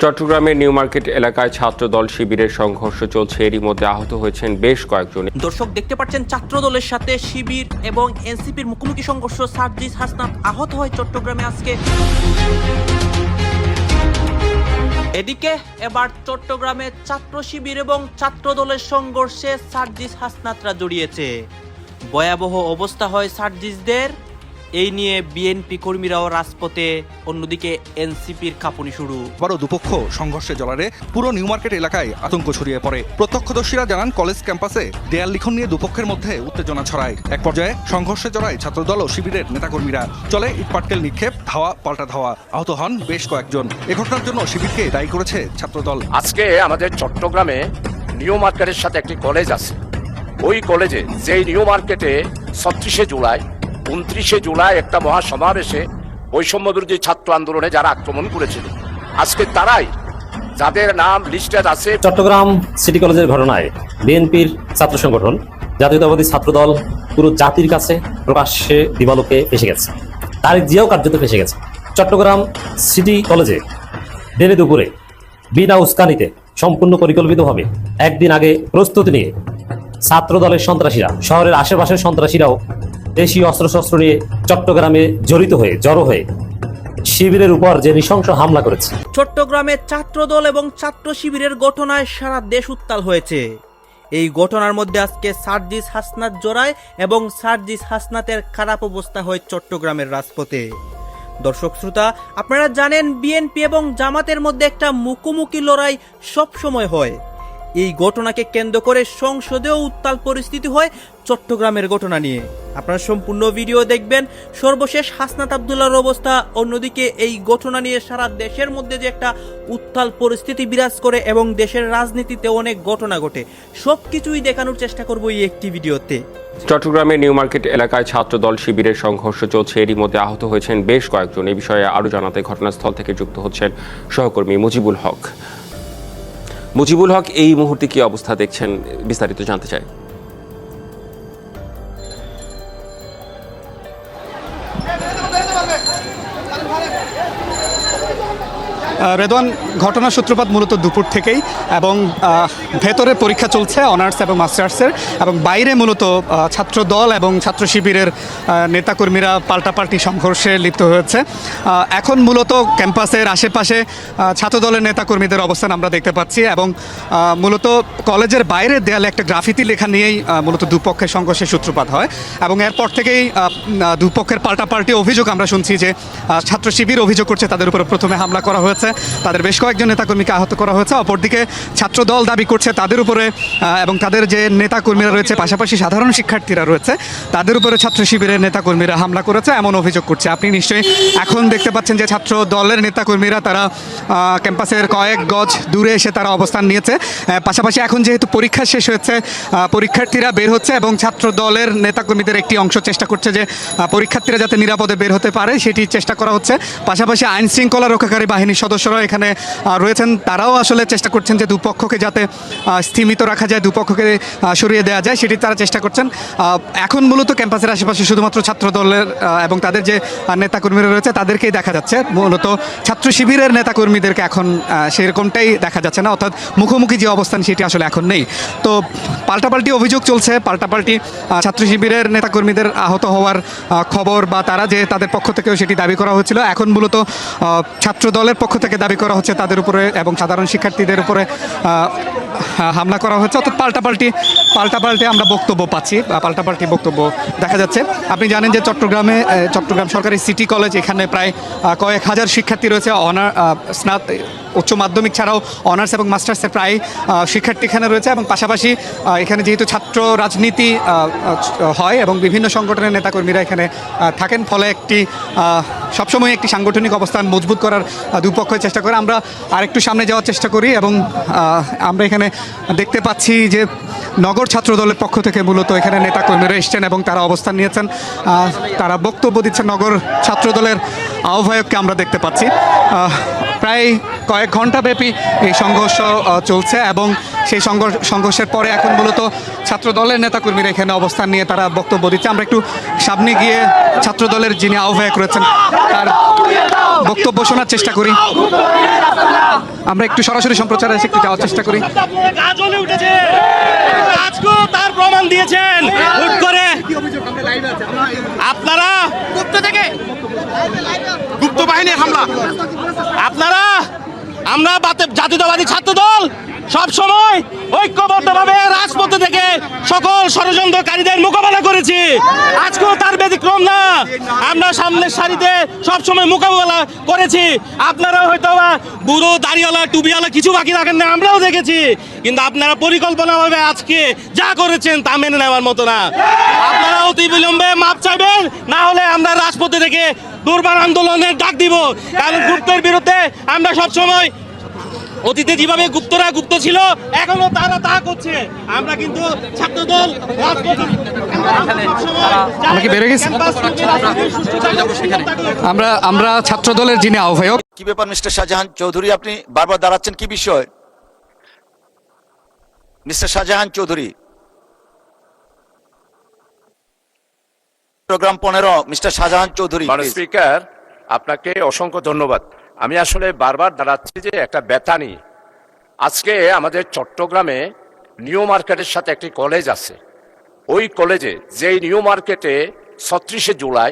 চট্টগ্রামের new market এলাকায় ছাত্রদল শিবিরের সংঘর্ষ চলছে, এরই মধ্যে আহত হয়েছেন বেশ কয়েকজন। দর্শক দেখতে পাচ্ছেন ছাত্রদলের সাথে শিবির এবং এনসিপির মুখোমুখি সংঘর্ষ। সার্জিস হাসনাত আহত হয় চট্টগ্রামে আজকে। এদিকে এবার চট্টগ্রামে ছাত্র শিবির এবং ছাত্রদলের সংঘর্ষে সার্জিস হাসনাতরা জড়িয়েছে। ভয়াবহ অবস্থা হয় সার্জিসদের। এই নিয়ে বিএনপি কর্মীরাও রাজপথে, অন্যদিকে এনসিপির কাঁপুনি শুরু। বড় দুপক্ষ সংঘর্ষে জড়ালে পুরো নিউ মার্কেট এলাকায় আতঙ্ক ছড়িয়ে পড়ে। প্রত্যক্ষদর্শীরা জানান, কলেজ ক্যাম্পাসে দেয়াল লিখন নিয়ে দুপক্ষের মধ্যে উত্তেজনা ছড়ায়। এক পর্যায়ে সংঘর্ষে জড়ায় ছাত্রদল ও শিবিরের নেতাকর্মীরা। চলে ইটপাটকেল নিক্ষেপ, ধাওয়া পাল্টা ধাওয়া, আহত হন বেশ কয়েকজন। এ ঘটনার জন্য শিবিরকে দায়ী করেছে ছাত্রদল। আজকে আমাদের চট্টগ্রামে নিউ মার্কেটের সাথে একটি কলেজ আছে। ওই কলেজে যেই নিউ মার্কেটে 36শে জুলাই 29শে জুলাই একটা মহাসমাবেশে বৈষম্যবিরোধী ছাত্র আন্দোলনে যারা আক্রমণ করেছিল, আজকে তারাই যাদের নাম লিস্টেড আছে। চট্টগ্রাম সিটি কলেজের ঘটনায় বিএনপির ছাত্র সংগঠন জাতীয়তাবাদী ছাত্রদল পুরো জাতির কাছে প্রকাশ্যে দিবালোকে ফেসে গেছে। তারিক জিয়াও কার্যত ফেসে গেছে। চট্টগ্রাম সিটি কলেজে দিনে দুপুরে বিনা উস্কানিতে সম্পূর্ণ পরিকল্পিতভাবে একদিন আগে প্রস্তুতি নিয়ে ছাত্রদলের সন্ত্রাসীরা, শহরের আশেপাশের সন্ত্রাসীরাও দেশীয় অস্ত্রশস্ত্র নিয়ে চট্টগ্রামে জড়ো হয়ে শিবিরের উপর যে নৃশংস হামলা করেছে। চট্টগ্রামে ছাত্রদল এবং ছাত্র শিবিরের ঘটনায় সারা দেশ উত্তাল হয়েছে। এই ঘটনার মধ্যে আজকে সার্জিস হাসনাত জড়ায় এবং সার্জিস হাসনাতের খারাপ অবস্থা হয় চট্টগ্রামের রাজপথে। দর্শক শ্রোতা, আপনারা জানেন বিএনপি এবং জামাতের মধ্যে একটা মুখোমুখি লড়াই সব সময় হয়। এই ঘটনাকে কেন্দ্র করে সংসদেও উত্তাল পরিস্থিতি হয় চট্টগ্রামের ঘটনা নিয়ে। আপনারা সম্পূর্ণ ভিডিও দেখবেন। সর্বশেষ হাসনাত আব্দুল্লাহর অবস্থা, অন্যদিকে এই ঘটনা নিয়ে সারা দেশের মধ্যে যে একটা উত্তাল পরিস্থিতি বিরাজ করে এবং দেশের রাজনীতিতে অনেক ঘটনা ঘটে, সবকিছুই দেখানোর চেষ্টা করব এই একটি ভিডিওতে। চট্টগ্রামের নিউ মার্কেট এলাকায় ছাত্রদল শিবিরের সংঘর্ষ চলছে, এরই মধ্যে আহত হয়েছেন বেশ কয়েকজন। এই বিষয়ে আরও জানাতে ঘটনাস্থল থেকে যুক্ত হচ্ছেন সহকর্মী মুজিবুল হক। মুজিবুল হক, এই মুহূর্তে কি অবস্থা দেখছেন, বিস্তারিত জানতে চাই। রেদওয়ান, ঘটনার সূত্রপাত মূলত দুপুর থেকেই এবং ভেতরে পরীক্ষা চলছে অনার্স এবং মাস্টার্সের, এবং বাইরে মূলত ছাত্র দল এবং ছাত্র শিবিরের নেতাকর্মীরা পাল্টাপাল্টি সংঘর্ষে লিপ্ত হয়েছে। এখন মূলত ক্যাম্পাসের আশেপাশে ছাত্র দলের নেতাকর্মীদের অবস্থান আমরা দেখতে পাচ্ছি এবং মূলত কলেজের বাইরে দেয়ালে একটা গ্রাফিতি লেখা নিয়েই মূলত দুপক্ষের সংঘর্ষের সূত্রপাত হয় এবং এরপর থেকেই দুপক্ষের পাল্টাপাল্টি অভিযোগ আমরা শুনছি যে ছাত্র শিবির অভিযোগ করছে তাদের উপরে প্রথমে হামলা করা হয়েছে, তাদের বেশ কয়েকজন নেতাকর্মীকে আহত করা হয়েছে। অপরদিকে ছাত্রদল দাবি করছে তাদের উপরে এবং তাদের যে নেতাকর্মীরা রয়েছে, পাশাপাশি সাধারণ শিক্ষার্থীরা রয়েছে, তাদের উপরে ছাত্র শিবিরের নেতাকর্মীরা হামলা করেছে এমন অভিযোগ করছে। আপনি নিশ্চয়ই এখন দেখতে পাচ্ছেন যে ছাত্র দলের নেতাকর্মীরা তারা ক্যাম্পাসের কয়েক গজ দূরে এসে তারা অবস্থান নিয়েছে। পাশাপাশি এখন যেহেতু পরীক্ষা শেষ হয়েছে, পরীক্ষার্থীরা বের হচ্ছে এবং ছাত্র দলের নেতাকর্মীদের একটি অংশ চেষ্টা করছে যে পরীক্ষার্থীরা যাতে নিরাপদে বের হতে পারে সেটি চেষ্টা করা হচ্ছে। পাশাপাশি আইন শৃঙ্খলা রক্ষাকারী বাহিনীর সদস্যরা এখানে রয়েছেন, তারাও আসলে চেষ্টা করছেন যে দুপক্ষকে যাতে স্থিমিত রাখা যায়, দুপক্ষকে সরিয়ে দেওয়া যায়, সেটি তারা চেষ্টা করছেন। এখন মূলত ক্যাম্পাসের আশেপাশে শুধুমাত্র ছাত্র দলের এবং তাদের যে নেতাকর্মীরা রয়েছে তাদেরকেই দেখা যাচ্ছে। মূলত ছাত্র শিবিরের নেতাকর্মীদেরকে এখন সেরকমটাই দেখা যাচ্ছে না, অর্থাৎ মুখোমুখি যে অবস্থান সেটি আসলে এখন নেই। তো পাল্টাপাল্টি অভিযোগ চলছে, পাল্টাপাল্টি ছাত্র শিবিরের নেতাকর্মীদের আহত হওয়ার খবর বা তারা যে তাদের পক্ষ থেকেও সেটি দাবি করা হয়েছিল, এখন মূলত ছাত্র দলের পক্ষ থেকে দাবি করা হচ্ছে তাদের উপরে এবং সাধারণ শিক্ষার্থীদের উপরে হামলা করা হচ্ছে। অর্থাৎ পাল্টাপাল্টি আমরা বক্তব্য পাচ্ছি, পাল্টাপাল্টি বক্তব্য দেখা যাচ্ছে। আপনি জানেন যে চট্টগ্রাম সরকারি সিটি কলেজ, এখানে প্রায় কয়েক হাজার শিক্ষার্থী রয়েছে। উচ্চ মাধ্যমিক ছাড়াও অনার্স এবং মাস্টার্সের প্রায় শিক্ষার্থী এখানে রয়েছে এবং পাশাপাশি এখানে যেহেতু ছাত্র রাজনীতি হয় এবং বিভিন্ন সংগঠনের নেতাকর্মীরা এখানে থাকেন, ফলে সবসময় একটি সাংগঠনিক অবস্থান মজবুত করার দুপক্ষই চেষ্টা করে। আমরা আরেকটু সামনে যাওয়ার চেষ্টা করি এবং আমরা এখানে দেখতে পাচ্ছি যে নগর ছাত্র দলের পক্ষ থেকে মূলত এখানে নেতাকর্মীরা এসছেন এবং তারা অবস্থান নিয়েছেন, তারা বক্তব্য দিচ্ছেন। নগর ছাত্র দলের আহ্বায়ককে আমরা দেখতে পাচ্ছি। প্রায় কয়েক ঘন্টা ব্যাপী এই সংঘর্ষ চলছে এবং সেই সংঘর্ষের পরে এখন মূলত ছাত্র দলের নেতাকর্মীরা এখানে অবস্থান নিয়ে তারা বক্তব্য দিচ্ছে। আমরা একটু সামনে গিয়ে ছাত্র দলের যিনি আহ্বায়ক রয়েছেন তার বক্তব্য শোনার চেষ্টা করি। আমরা একটু সরাসরি সম্প্রচারে একটু যাওয়ার চেষ্টা করি। গাজলে উঠেছে, আজকেও তার প্রমাণ দিয়েছেন হুট করে। আপনারা গুপ্ত বাহিনীর হামলা, আপনারা আমরা জাতীয়তাবাদী ছাত্র দল সব সময় ঐক্যবদ্ধভাবে রাজপথে থেকে সকল ষড়যন্ত্রকারীদের মোকাবেলা করেছি। আজকেও তার ব্যতিক্রম না, আমরা সামনের সারিতে সবসময় মোকাবেলা করেছি। আপনারা হয়তো বা বুড়ো দাড়িওয়ালা টুপিওয়ালা কিছু বাকি রাখেন না, আমরাও দেখেছি। কিন্তু আপনারা পরিকল্পনাভাবে আজকে যা করেছেন তা মেনে নেওয়ার মতো না। আপনারা অতি বিলম্বে মাপ চাইবেন, না হলে আমরা রাজপথে থেকে দুর্বার আন্দোলনের ডাক দিব। কারণ গুপ্তের বিরুদ্ধে আমরা সবসময় অতীতে যেভাবে গুপ্তরা গুপ্ত ছিল এখনো তারা তা করছে। আমরা কিন্তু ছাত্রদল আমরা কি বেড়ে গেছি? আমরা ছাত্র দলের যিনি আহ্বায়ক। কি ব্যাপার মিস্টার শাহজাহান চৌধুরী, আপনি বারবার দাঁড়াচ্ছেন, কি বিষয়? Mister Shahjahan Chowdhury, program 15 mister Shahjahan Chowdhury. মাননীয় স্পিকার, আপনাকে অসংখ্য ধন্যবাদ। আমি আসলে বারবার দাঁড়াচ্ছি যে একটা ব্যথা নিয়ে। আজকে আমাদের চট্টগ্রামে নিউ মার্কেটের সাথে একটি কলেজ আছে। ওই কলেজে যেই নিউ মার্কেটে 36শে জুলাই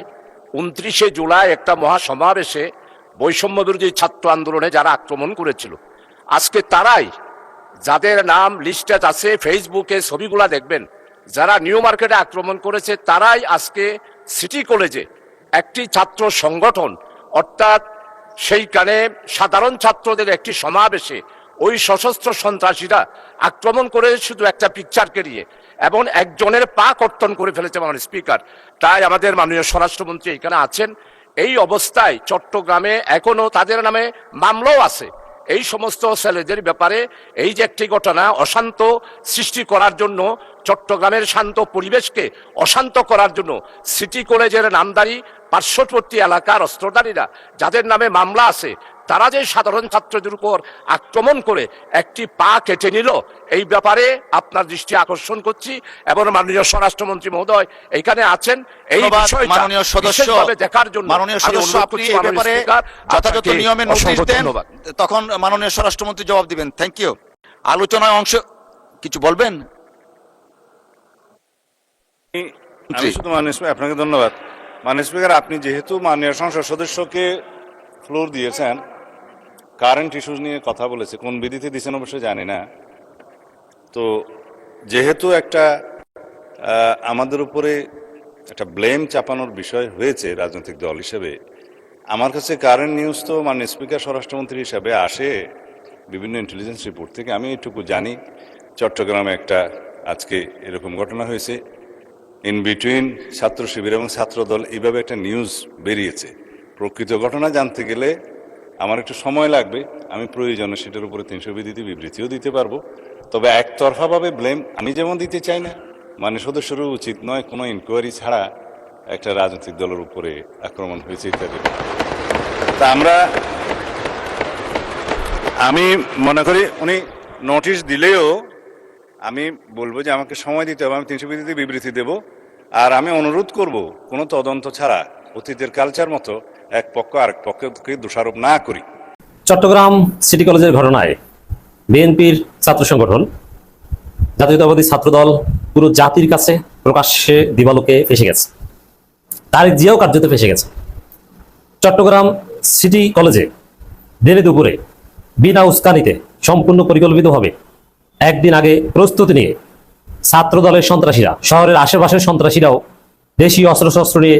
29শে জুলাই একটা মহাসমাবেশে বৈষম্য বিরোধী ছাত্র আন্দোলনে যারা আক্রমণ করেছিল, আজকে তারাই, যাদের নাম লিস্টে আছে, ফেসবুকে ছবিগুলা দেখবেন, যারা নিউ মার্কেটে আক্রমণ করেছে তারাই আজকে সিটি কলেজে একটি ছাত্র সংগঠন, অর্থাৎ সেইখানে সাধারণ ছাত্রদের একটি সমাবেশে ওই সশস্ত্র সন্ত্রাসীরা আক্রমণ করে শুধু একটা পিকচারকে নিয়ে এবং একজনের পা কর্তন করে ফেলেছে মাননীয় স্পিকার। তাই আমাদের মাননীয় স্বরাষ্ট্রমন্ত্রী এখানে আছেন। এই অবস্থায় চট্টগ্রামে এখনো তাদের নামে মামলাও আছে। এই সমস্ত ছেলেদের ব্যাপারে এই যে একটি ঘটনা অশান্ত সৃষ্টি করার জন্য, চট্টগ্রামের শান্ত পরিবেশকে অশান্ত করার জন্য সিটি কলেজের নামদারি পার্শ্ববর্তী এলাকার অস্ত্রধারীরা যাদের নামে মামলা আছে, তারা যে সাধারণ ছাত্রদের উপর আক্রমণ করে একটি পা কেটে নিল, এই ব্যাপারে আপনার দৃষ্টি আকর্ষণ করছি। এবং মাননীয় স্বরাষ্ট্রমন্ত্রী মহোদয় এখানে আছেন, এই বিষয়টা মাননীয় সদস্য দেখার জন্য মাননীয় সদস্য আপনি এই ব্যাপারে যথাযথ নিয়মে নোটিশ দেন, তখন মাননীয় স্বরাষ্ট্রমন্ত্রী জবাব দিবেন। Thank you. আলোচনায় অংশ কিছু বলবেন? আমি শুধু মাননীয় স্পিকার, আপনাকে ধন্যবাদ। মাননীয় স্পিকার, আপনি যেহেতু মাননীয় সংসদ সদস্যকে ফ্লোর দিয়েছেন, কারেন্ট ইস্যুস নিয়ে কথা বলেছে, কোন বিধিতে দিয়েছেন অবশ্যই জানি না। তো যেহেতু একটা আমাদের উপরে একটা ব্লেম চাপানোর বিষয় হয়েছে রাজনৈতিক দল হিসেবে, আমার কাছে কারেন্ট নিউজ তো মাননীয় স্পিকার স্বরাষ্ট্রমন্ত্রী হিসাবে আসে বিভিন্ন ইন্টেলিজেন্স রিপোর্ট থেকে। আমি এটুকু জানি চট্টগ্রামে একটা আজকে এরকম ঘটনা হয়েছে, ইন বিটুইন ছাত্র শিবির এবং ছাত্রদল, এইভাবে একটা নিউজ বেরিয়েছে। প্রকৃত ঘটনা জানতে গেলে আমার একটু সময় লাগবে। আমি প্রয়োজনে সেটার উপরে 300 বিধিতে বিবৃতিও দিতে পারবো। তবে একতরফাভাবে ব্লেম আমি যেমন দিতে চাই না, মানে সদস্যরও উচিত নয় কোনো ইনকোয়ারি ছাড়া একটা রাজনৈতিক দলের উপরে আক্রমণ হয়েছে ইত্যাদি। তা আমি মনে করি উনি নোটিশ দিলেও আমি বলবো যে আমাকে সময় দিতে হবে, আমি 300 বিধিতে বিবৃতি দেব। আর আমি অনুরোধ করব কোনো তদন্ত ছাড়া অতীতের কালচার মতো এক পক্ষ আরেক পক্ষকে দোষারোপ না করি। চট্টগ্রাম সিটি কলেজের ঘটনায় বিএনপির ছাত্র সংগঠন জাতীয়তাবাদী ছাত্রদল পুরো জাতির কাছে প্রকাশ্যে দিবালোকে ফেসে গেছে। তারিক জিয়াও কার্যত ফেসে গেছে। চট্টগ্রাম সিটি কলেজে দিনে দুপুরে বিনা উস্কানিতে সম্পূর্ণ পরিকল্পিতভাবে একদিন আগে প্রস্তুতি নিয়ে ছাত্রদলের সন্ত্রাসীরা, শহরের আশেপাশের সন্ত্রাসীরাও দেশীয় অস্ত্রশস্ত্র নিয়ে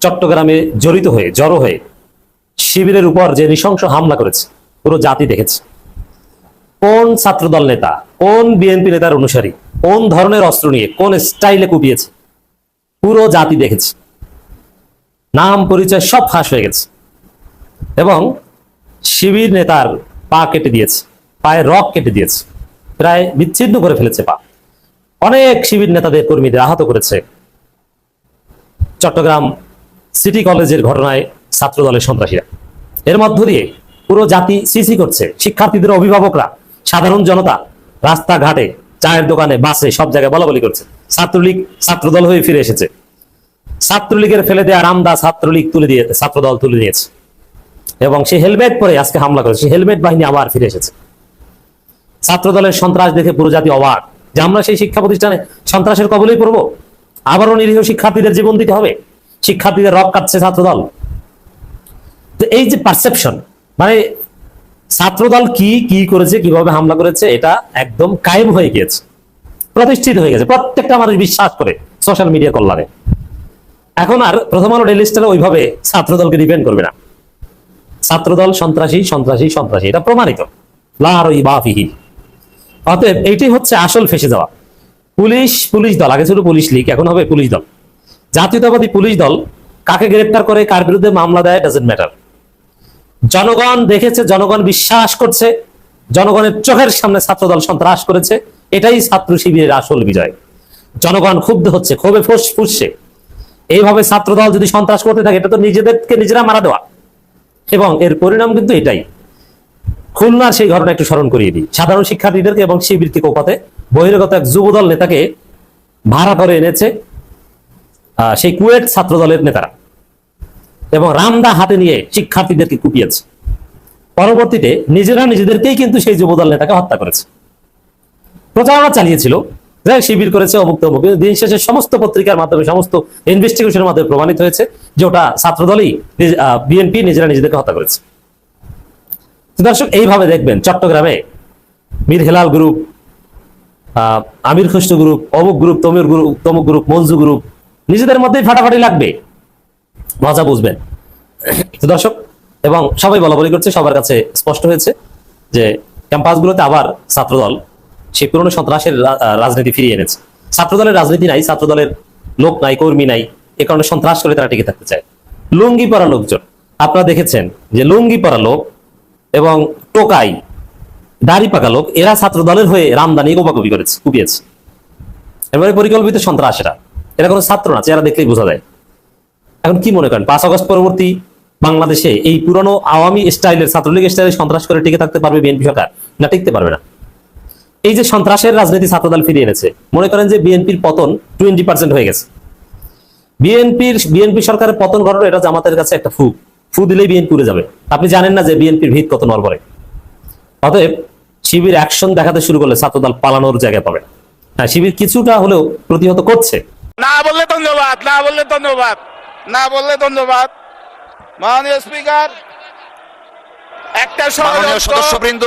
চট্টগ্রামে জড়ো হয়ে শিবিরের উপর যে নৃশংস হামলা করেছে পুরো জাতি দেখেছে। কোন ছাত্রদল নেতা, কোন বিএনপি নেতার অনুসারী, কোন ধরনের অস্ত্র নিয়ে, কোন স্টাইলে কুপিয়েছে পুরো জাতি দেখেছে। নাম পরিচয় সব ফাঁস হয়ে গেছে এবং শিবির নেতার পা কেটে দিয়েছে, পায়ে রক কেটে দিয়েছে, প্রায় বিচ্ছিন্ন করে ফেলেছে পা। অনেক শিবির নেতাদের কর্মীদের আহত করেছে। চট্টগ্রাম সিটি কলেজের ঘটনায় ছাত্রদলের সন্ত্রাসীরা, এর মধ্য দিয়ে পুরো জাতি সিসি করছে। শিক্ষার্থীদের অভিভাবকরা, সাধারণ জনতা রাস্তাঘাটে, চায়ের দোকানে, বাসে, সব জায়গায় বলাবলি করছে ছাত্রলীগ ছাত্রদল হয়ে ফিরে এসেছে। ছাত্রলীগের ফেলে দেওয়া রামদা ছাত্রদল তুলে নিয়েছে। এবং সে হেলমেট পরে আজকে হামলা করেছে। সে হেলমেট বাহিনী আবার ফিরে এসেছে। ছাত্র দলের সন্ত্রাস দেখে পুরো জাতি অবাক যে আমরা সেই শিক্ষা প্রতিষ্ঠানে সন্ত্রাসের কবলেই পড়বো, আবারও নিরীহ শিক্ষার্থীদের জীবন দিতে হবে, শিক্ষার্থীদের রক কাটছে ছাত্রদল। তো এই যে পারসেপশন, মানে ছাত্রদল কি কি করেছে, কিভাবে হামলা করেছে, এটা একদম কায়েম হয়ে গিয়েছে, প্রতিষ্ঠিত হয়ে গেছে প্রত্যেকটা মানুষ বিশ্বাস করে সোশ্যাল মিডিয়া কল্যাণে। এখন আর প্রথম আলো ডেইলি স্টার ওইভাবে ছাত্রদলকে ডিপেন্ড করবে না। ছাত্রদল সন্ত্রাসী সন্ত্রাসী সন্ত্রাসী, এটা প্রমাণিত, লা রাইবা ফিহি। অতএব এইটাই হচ্ছে আসল ফেসে যাওয়া। পুলিশ দল, আগে ছিল পুলিশ লীগ, এখন হবে পুলিশ দল। জাতীয়তাবাদী পুলিশ দল কাকে গ্রেফতার করে, কার বিরুদ্ধে মামলা দেয়, ডাজন্ট ম্যাটার। জনগণ দেখেছে, জনগণ বিশ্বাস করছে, জনগণের চোখের সামনে ছাত্রদল সন্ত্রাস করেছে, এটাই ছাত্র শিবিরের আসল বিজয়। জনগণ ক্ষুব্ধ হচ্ছে, ক্ষোভে ফুসছে। এইভাবে ছাত্রদল যদি সন্ত্রাস করতে থাকে, এটা তো নিজেদেরকে নিজেরা মারা দেওয়া, এবং এর পরিণাম কিন্তু এটাই। খুলনার সেই ঘটনা একটু স্মরণ করিয়ে দিই। সাধারণ শিক্ষার্থীদেরকে এবং শিবিরকে কোপাতে বহিরাগত এক যুবদল নেতাকে ভাড়া করে এনেছে সেই কুয়েট ছাত্রদলের নেতারা, এবং রামদা হাতে নিয়ে শিক্ষার্থীদেরকে কুপিয়েছে। পরবর্তীতে নিজেরা নিজেদেরকেই কিন্তু সেই যুবদল নেতাকে হত্যা করেছে। প্রচারণা চালিয়েছিল যে শিবির করেছে অমুক তমুক, দিন শেষে সমস্ত পত্রিকার মাধ্যমে, সমস্ত ইনভেস্টিগেশনের মাধ্যমে প্রমাণিত হয়েছে যে ওটা ছাত্রদলই, বিএনপি নিজেরা নিজেদেরকে হত্যা করেছে। দর্শক, এইভাবে দেখবেন চট্টগ্রামে মীর হেলাল গ্রুপ, আমির খুশরু গ্রুপ, অমুক গ্রুপ, তমুক গ্রুপ, মঞ্জু গ্রুপ, নিজেদের মধ্যেই ফাটাফাটি লাগবে, মজা বুঝবেন। দর্শক, এবং সবাই বলাবলি করছে, সবার কাছে স্পষ্ট হয়েছে যে ক্যাম্পাসগুলোতে আবার ছাত্রদল সেই পুরনো সন্ত্রাসের রাজনীতি ফিরিয়ে এনেছে। ছাত্রদলের রাজনীতি নাই, ছাত্রদলের লোক নাই, কর্মী নাই, এ কারণে সন্ত্রাস করে তারা টিকে থাকতে চায়। লুঙ্গি পরা লোকজন, আপনারা দেখেছেন যে লুঙ্গি পরা লোক এবং টোকাই দাড়ি পাকা লোক, এরা ছাত্রদলের হয়ে রামদানি কোপাকুপি করেছে, কুপিয়েছে। এবারে পরিকল্পিত সন্ত্রাস, এরা কোনো ছাত্র না, চেহারা দেখলেই বোঝা যায়। এখন কি মনে করেন 5 আগস্ট পরবর্তী বাংলাদেশে এই পুরনো আওয়ামী স্টাইলের, ছাত্রলীগ স্টাইলের সন্ত্রাস করে টিকে থাকতে পারবে বিএনপি সরকার? না, টিকতে পারবে না। এই যে সন্ত্রাসের রাজনীতি ছাত্রদল ফিরিয়ে এনেছে, মনে করেন যে বিএনপির পতন 20% হয়ে গেছে। বিএনপি সরকারের পতন ঘটনা, এটা জামাতের কাছে একটা ফু দিলেই বিএনপি উড়ে যাবে। আপনি জানেন না যে বিএনপির ভিত কত নড়বড়ে। অতএব শিবির অ্যাকশন দেখাতে শুরু করলে ছাত্রদল পালানোর জায়গা পাবে। হ্যাঁ, শিবির কিছুটা হলেও প্রতিহত করছে। না বললে ধন্যবাদ, না বললে ধন্যবাদ, না বললে ধন্যবাদ। মাননীয় স্পিকার, একটা সদস্যবৃন্দ,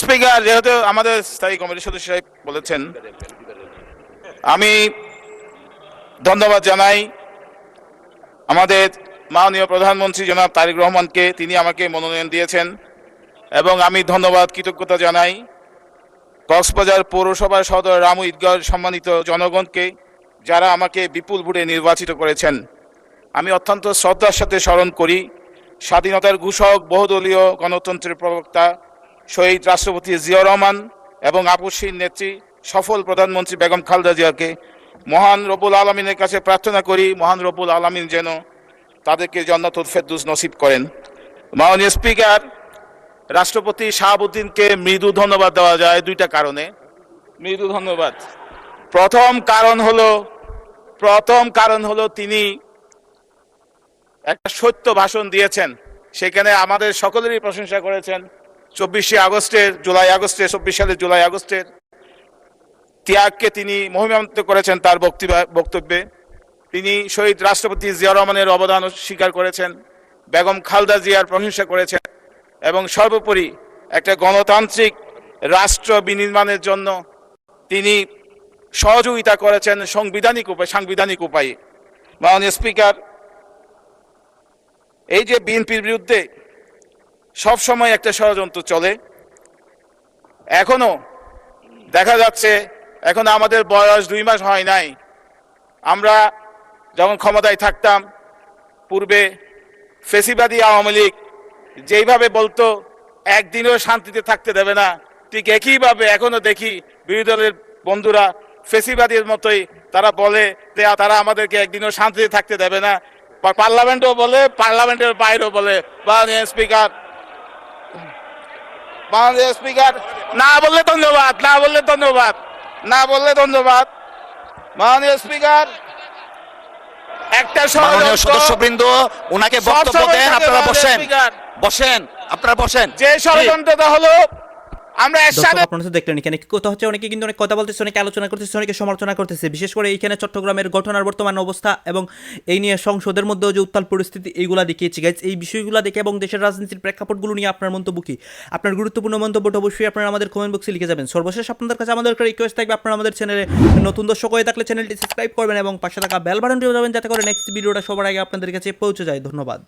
স্পিকার, যেহেতু আমাদের স্থায়ী কমিটির সদস্য সাহেব বলেছেন, আমি ধন্যবাদ জানাই আমাদের মাননীয় প্রধানমন্ত্রী জনাব তারেক রহমানকে, তিনি আমাকে মনোনয়ন দিয়েছেন, এবং আমি ধন্যবাদ কৃতজ্ঞতা জানাই কক্সবাজার পৌরসভার সদর রামু ঈদগাহ সম্মানিত জনগণকে, যারা আমাকে বিপুল ভোটে নির্বাচিত করেছেন। আমি অত্যন্ত শ্রদ্ধার সাথে স্মরণ করি স্বাধীনতার ঘোষক, বহুদলীয় গণতন্ত্রের প্রবক্তা শহীদ রাষ্ট্রপতি জিয়াউর রহমান এবং আপসহীন নেত্রী সফল প্রধানমন্ত্রী বেগম খালেদা জিয়াকে। মহান রব্বুল আলমিনের কাছে প্রার্থনা করি, মহান রব্বুল আলমিন যেন তাদেরকে জান্নাতুল ফেরদৌস নসিব করেন। মাননীয় স্পিকার, রাষ্ট্রপতি শাহাবুদ্দিনকে মৃদু ধন্যবাদ দেওয়া যায় 2টা কারণে। মৃদু ধন্যবাদ, প্রথম কারণ হলো তিনি একটা সত্য ভাষণ দিয়েছেন, সেখানে আমাদের সকলেরই প্রশংসা করেছেন। 24 সালের জুলাই আগস্টের ত্যাগকে তিনি মহিমান্বিত করেছেন তার বক্তব্যে। তিনি শহীদ রাষ্ট্রপতি জিয়াউর রহমানের অবদান স্বীকার করেছেন, বেগম খালেদা জিয়ার প্রশংসা করেছেন, এবং সর্বোপরি একটা গণতান্ত্রিক রাষ্ট্র বিনির্মাণের জন্য তিনি সহযোগিতা করেছেন সাংবিধানিক উপায়ে। মাননীয় স্পিকার, এই যে বিএনপির বিরুদ্ধে সবসময় একটা ষড়যন্ত্র চলে, এখনো দেখা যাচ্ছে, এখন আমাদের বয়স 2 মাস হয় নাই, আমরা যখন ক্ষমতায় থাকতাম পূর্বে ফেসিবাদী আওয়ামী লীগ যেইভাবে বলতো একদিনও শান্তিতে থাকতে দেবে না, ঠিক একইভাবে এখনো দেখি বিরোধী দলের বন্ধুরা ফেসিবাদীর মতোই তারা বলে যে তারা আমাদেরকে একদিনও শান্তিতে থাকতে দেবে না, পার্লামেন্টও বলে, পার্লামেন্টের বাইরেও বলে। মাননীয় স্পিকার, না বললে ধন্যবাদ, না বললে ধন্যবাদ, না বললে ধন্যবাদ। মাননীয় স্পিকার, একটা সদস্যবৃন্দ ওনাকে বক্তব্য দেন, আপনারা বসেন। বসেন, আপনারা বসেন। যে ষড়যন্ত্রটা হলো আমরা দর্শক আপনারা তো দেখলেন এখানে কি কথা হচ্ছে, অনেকে কিন্তু অনেক কথা বলতেছে, অনেকে আলোচনা করতেছে, অনেকে সমালোচনা করতেছে। বিশেষ করে এইখানে চট্টগ্রামের ঘটনার বর্তমান অবস্থা এবং এই নিয়ে সংসদের মধ্যেও যে উত্তাল পরিস্থিতি এইগুলা দেখিয়েছি গাইজ। এই বিষয়গুলো দেখে এবং দেশের রাজনীতির প্রেক্ষাপটগুলো নিয়ে আপনার মন্তব্য কি? আপনার গুরুত্বপূর্ণ মন্তব্যটা অবশ্যই আপনারা আমাদের কমেন্ট বক্সে লিখে যাবেন। সর্বশেষ আপনাদের কাছে আমাদের একটা রিকোয়েস্ট থাকবে, আপনারা আমাদের চ্যানেলে নতুন দর্শক হয়ে থাকলে চ্যানেলটি সাবস্ক্রাইব করবেন এবং পাশে থাকা বেল বাটনটিও যাবেন যাতে করে নেক্সট ভিডিওটা সবার আগে আপনাদের কাছে পৌঁছে যায়। ধন্যবাদ।